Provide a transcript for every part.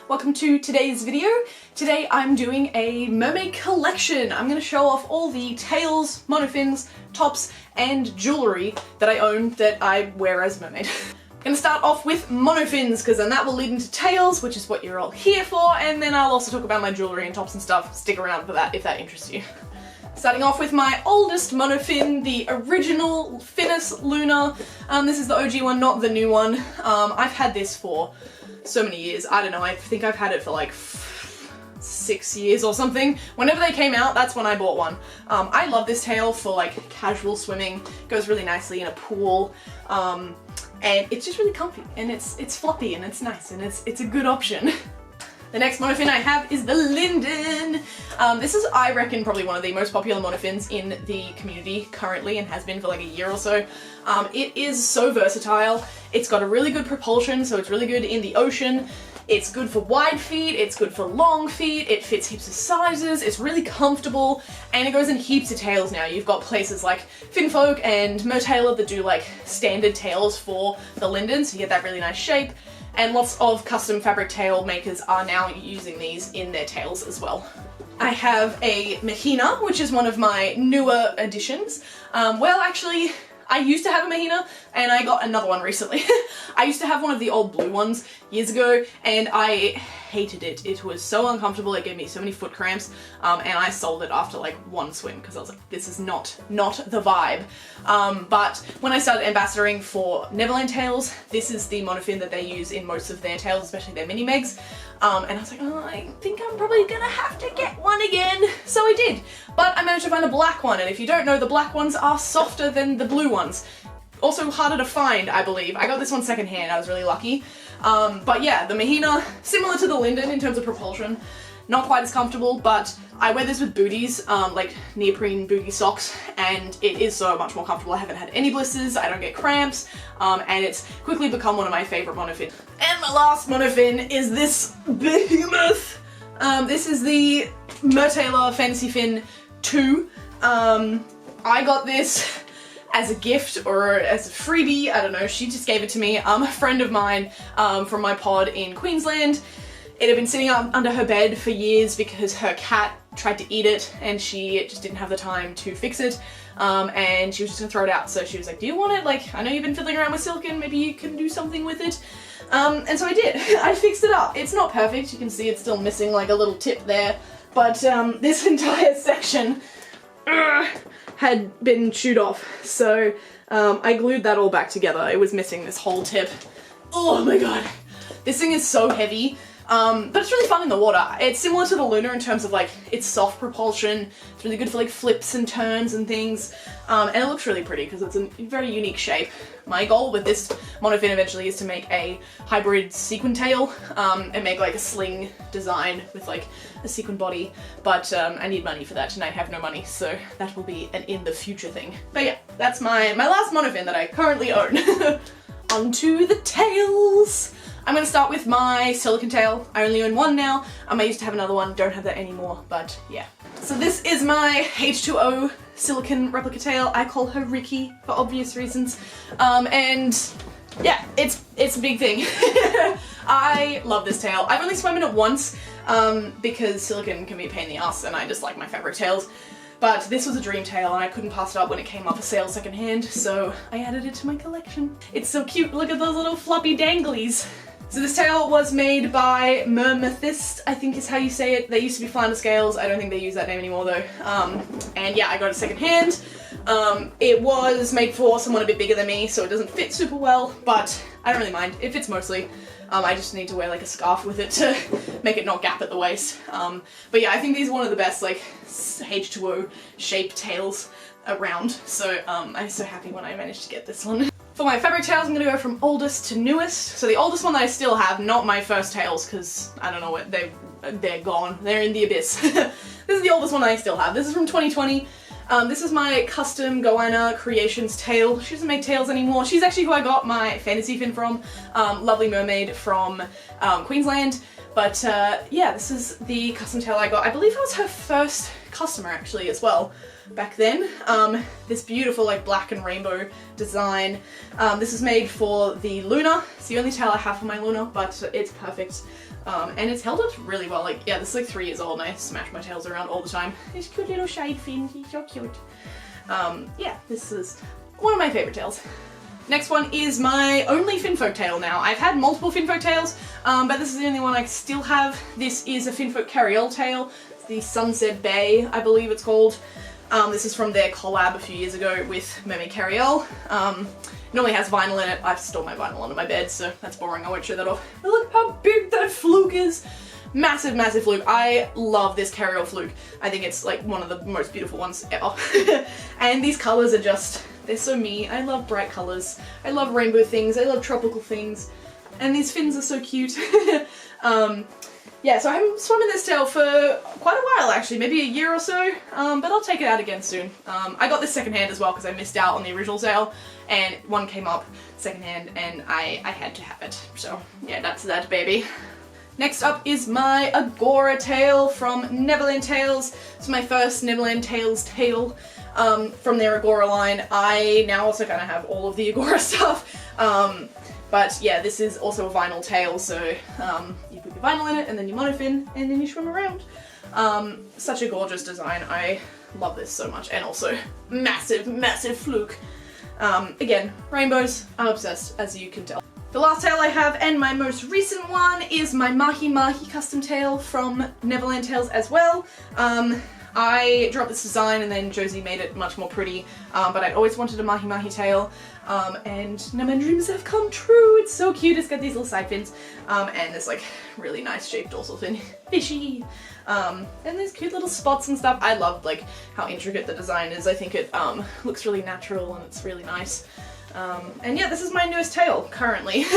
welcome to today's video. Today I'm doing a mermaid collection. I'm going to show off all the tails, monofins, tops, and jewellery that I own that I wear as a mermaid. I'm going to start off with monofins because then that will lead into tails, which is what you're all here for, and then I'll also talk about my jewellery and tops and stuff. Stick around for that if that interests you. Starting off with my oldest monofin, the original Finis Luna. This is the OG one, not the new one. I've had this for so many years. I don't know, I think I've had it for like 6 years or something. Whenever they came out, that's when I bought one. I love this tail for like casual swimming. It goes really nicely in a pool. And it's just really comfy, and it's floppy, and it's nice, and it's a good option. The next monofin I have is the Linden. This is, I reckon, probably one of the most popular monofins in the community currently, and has been for like a year or so. It is so versatile. It's got a really good propulsion, so it's really good in the ocean. It's good for wide feet, it's good for long feet, it fits heaps of sizes, it's really comfortable, and it goes in heaps of tails now. You've got places like Finfolk and Mertailor that do like standard tails for the Linden, so you get that really nice shape. And lots of custom fabric tail makers are now using these in their tails as well. I have a Mahina, which is one of my newer additions. Well, actually, I used to have a Mahina, and I got another one recently. I used to have one of the old blue ones years ago, and I hated it. It was so uncomfortable, it gave me so many foot cramps, and I sold it after like one swim because I was like, this is not the vibe. But when I started ambassadoring for Neverland tails, this is the monofin that they use in most of their tails, especially their mini megs. And I was like, oh, I think I'm probably gonna have to get one again. So I did, but I managed to find a black one, and if you don't know, the black ones are softer than the blue ones. Also harder to find, I believe. I got this one secondhand, I was really lucky. But yeah, the Mahina, similar to the Linden in terms of propulsion, not quite as comfortable, but I wear this with booties, like neoprene booty socks, and it is so much more comfortable. I haven't had any blisters, I don't get cramps, and it's quickly become one of my favourite monofins. And my last monofin is this behemoth. This is the Mertailor Fantasy Fin 2. I got this as a gift or as a freebie, I don't know, she just gave it to me. A friend of mine from my pod in Queensland. It had been sitting up under her bed for years because her cat tried to eat it and she just didn't have the time to fix it, and she was just gonna throw it out. So she was like, do you want it? Like, I know you've been fiddling around with silicone, maybe you can do something with it. And so I did. I fixed it up. It's not perfect, you can see it's still missing like a little tip there, but this entire section had been chewed off, so I glued that all back together. It was missing this whole tip. Oh my god. This thing is so heavy. But it's really fun in the water. It's similar to the Luna in terms of like its soft propulsion. It's really good for like flips and turns and things. And it looks really pretty because it's a very unique shape. My goal with this monofin eventually is to make a hybrid sequin tail and make like a sling design with like a sequin body. But I need money for that and I have no money, so that will be an in the future thing. But yeah, that's my last monofin that I currently own. Onto the tails! I'm going to start with my silicone tail. I only own one now. I used to have another one, don't have that anymore, but yeah. So this is my H2O silicone replica tail. I call her Ricky for obvious reasons. And yeah, it's a big thing. I love this tail. I've only swum in it once because silicone can be a pain in the ass and I just like my fabric tails. But this was a dream tail and I couldn't pass it up when it came up for sale secondhand, so I added it to my collection. It's so cute, look at those little floppy danglies. So this tail was made by Mermethist, I think is how you say it. They used to be Flounder Scales, I don't think they use that name anymore though. And yeah, I got it secondhand. It was made for someone a bit bigger than me, so it doesn't fit super well, but I don't really mind. It fits mostly. I just need to wear like a scarf with it to make it not gap at the waist. But yeah, I think these are one of the best like H2O shaped tails around, so I'm so happy when I managed to get this one. For my fabric tails, I'm going to go from oldest to newest. So the oldest one that I still have, not my first tails, because I don't know what, they're gone. They're in the abyss. This is the oldest one that I still have. This is from 2020. This is my custom Goanna Creations tail. She doesn't make tails anymore. She's actually who I got my fantasy fin from. Lovely mermaid from Queensland. But yeah, this is the custom tail I got. I believe it was her first customer actually as well back then. This beautiful like black and rainbow design. This is made for the Luna. It's the only tail I have for my Luna, but it's perfect. And it's held up really well. Like, yeah, this is like 3 years old and I smash my tails around all the time. These cute little shade fins, he's so cute. Yeah, this is one of my favorite tails. Next one is my only Finfolk tail now. I've had multiple Finfolk tails, but this is the only one I still have. This is a Finfolk Carriole tail. It's the Sunset Bay, I believe it's called. This is from their collab a few years ago with Mermaid Carriole. It normally has vinyl in it. I've stored my vinyl under my bed, so that's boring. I won't show that off. But look how big that fluke is. Massive, massive fluke. I love this Carriole fluke. I think it's like one of the most beautiful ones ever. And these colors are just, they're so me. I love bright colors. I love rainbow things. I love tropical things. And these fins are so cute. Yeah, so I haven't swum in this tail for quite a while actually, maybe a year or so, but I'll take it out again soon. I got this secondhand as well because I missed out on the original sale, and one came up secondhand and I had to have it. So yeah, that's that baby. Next up is my Agora tail from Neverland Tails. It's my first Neverland Tails tail from their Agora line. I now also kind of have all of the Agora stuff. But yeah, this is also a vinyl tail, so you put your vinyl in it and then your monofin and then you swim around. Such a gorgeous design. I love this so much. And also massive, massive fluke. Again, rainbows, I'm obsessed, as you can tell. The last tail I have, and my most recent one, is my Mahi Mahi custom tail from Neverland Tails as well. I dropped this design and then Josie made it much more pretty, but I'd always wanted a Mahi Mahi tail, and now my dreams have come true. It's so cute. It's got these little side fins, and this like really nice shaped dorsal fin. Fishy! And there's cute little spots and stuff. I love like how intricate the design is. I think it looks really natural and it's really nice. And yeah, this is my newest tail currently.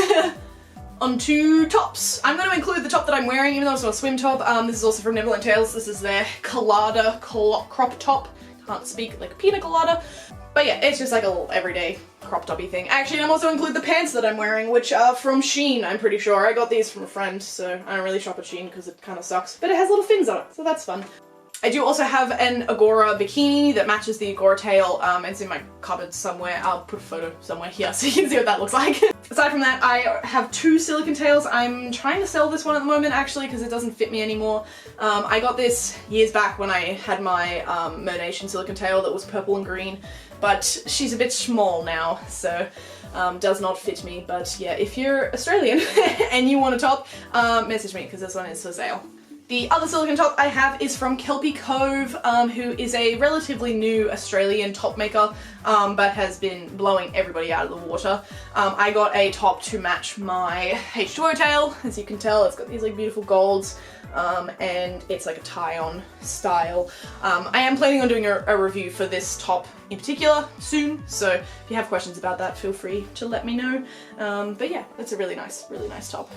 Onto tops. I'm going to include the top that I'm wearing, even though it's not a swim top. This is also from Neverland Tails. This is their colada crop top. Can't speak like a pina colada. But yeah, it's just like a little everyday crop toppy thing. Actually, I'm also include the pants that I'm wearing, which are from Shein, I'm pretty sure. I got these from a friend, so I don't really shop at Shein because it kind of sucks. But it has little fins on it, so that's fun. I do also have an Agora bikini that matches the Agora tail. It's in my cupboard somewhere. I'll put a photo somewhere here so you can see what that looks like. Aside from that, I have 2 silicone tails. I'm trying to sell this one at the moment actually because it doesn't fit me anymore. I got this years back when I had my Mernation silicone tail that was purple and green, but she's a bit small now, so does not fit me. But yeah, if you're Australian and you want a top, message me because this one is for sale. The other silicone top I have is from Kelpie Cove, who is a relatively new Australian top maker, but has been blowing everybody out of the water. I got a top to match my H2O tail. As you can tell, it's got these like beautiful golds, and it's like a tie-on style. I am planning on doing a review for this top in particular soon, so if you have questions about that, feel free to let me know. But yeah, it's a really nice top.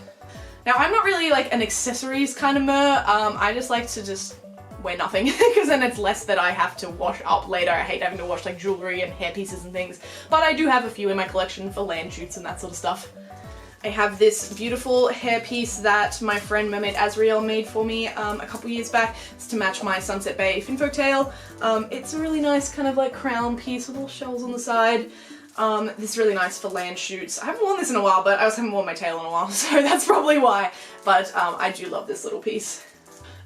Now, I'm not really like an accessories kind of mer. I just like to just wear nothing because then it's less that I have to wash up later. I hate having to wash like jewelry and hair pieces and things, but I do have a few in my collection for land shoots and that sort of stuff. I have this beautiful hair piece that my friend Mermaid Azriel made for me a couple years back. It's to match my Sunset Bay Finfolk tail. It's a really nice kind of like crown piece with little shells on the side. This is really nice for land shoots. I haven't worn this in a while, but I also haven't worn my tail in a while, so that's probably why. But I do love this little piece.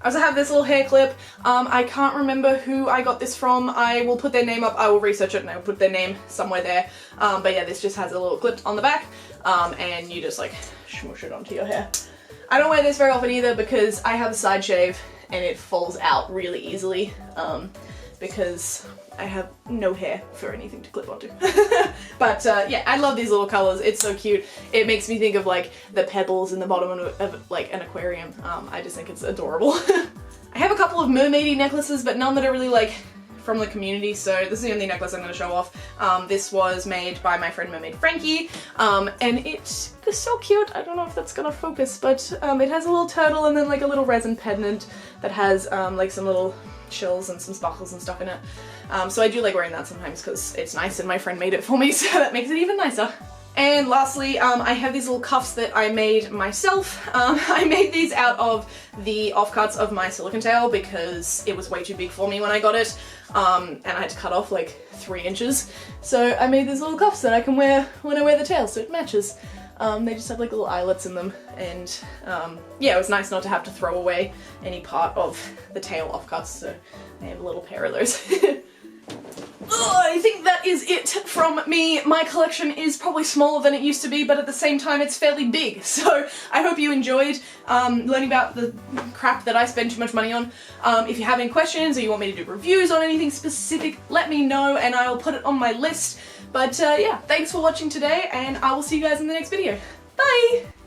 I also have this little hair clip. I can't remember who I got this from. I will put their name up. I will research it and I will put their name somewhere there. But yeah, this just has a little clip on the back, and you just like smoosh it onto your hair. I don't wear this very often either because I have a side shave and it falls out really easily. Because I have no hair for anything to clip onto. But yeah, I love these little colors. It's so cute. It makes me think of like the pebbles in the bottom of like an aquarium. I just think it's adorable. I have a couple of mermaidy necklaces, but none that are really like from the community, so this is the only necklace I'm going to show off. This was made by my friend Mermaid Frankie, and it's so cute. I don't know if that's going to focus, but it has a little turtle and then like a little resin pendant that has like some little shells and some sparkles and stuff in it. So I do like wearing that sometimes because it's nice and my friend made it for me, so that makes it even nicer. And lastly, I have these little cuffs that I made myself. I made these out of the offcuts of my silicone tail because it was way too big for me when I got it, and I had to cut off like 3 inches. So I made these little cuffs that I can wear when I wear the tail, so it matches. They just have like little eyelets in them, and yeah, it was nice not to have to throw away any part of the tail offcuts, so I have a little pair of those. I think that is it from me. My collection is probably smaller than it used to be, but at the same time it's fairly big, so I hope you enjoyed learning about the crap that I spend too much money on. If you have any questions or you want me to do reviews on anything specific, let me know and I'll put it on my list. But yeah, thanks for watching today, and I will see you guys in the next video. Bye!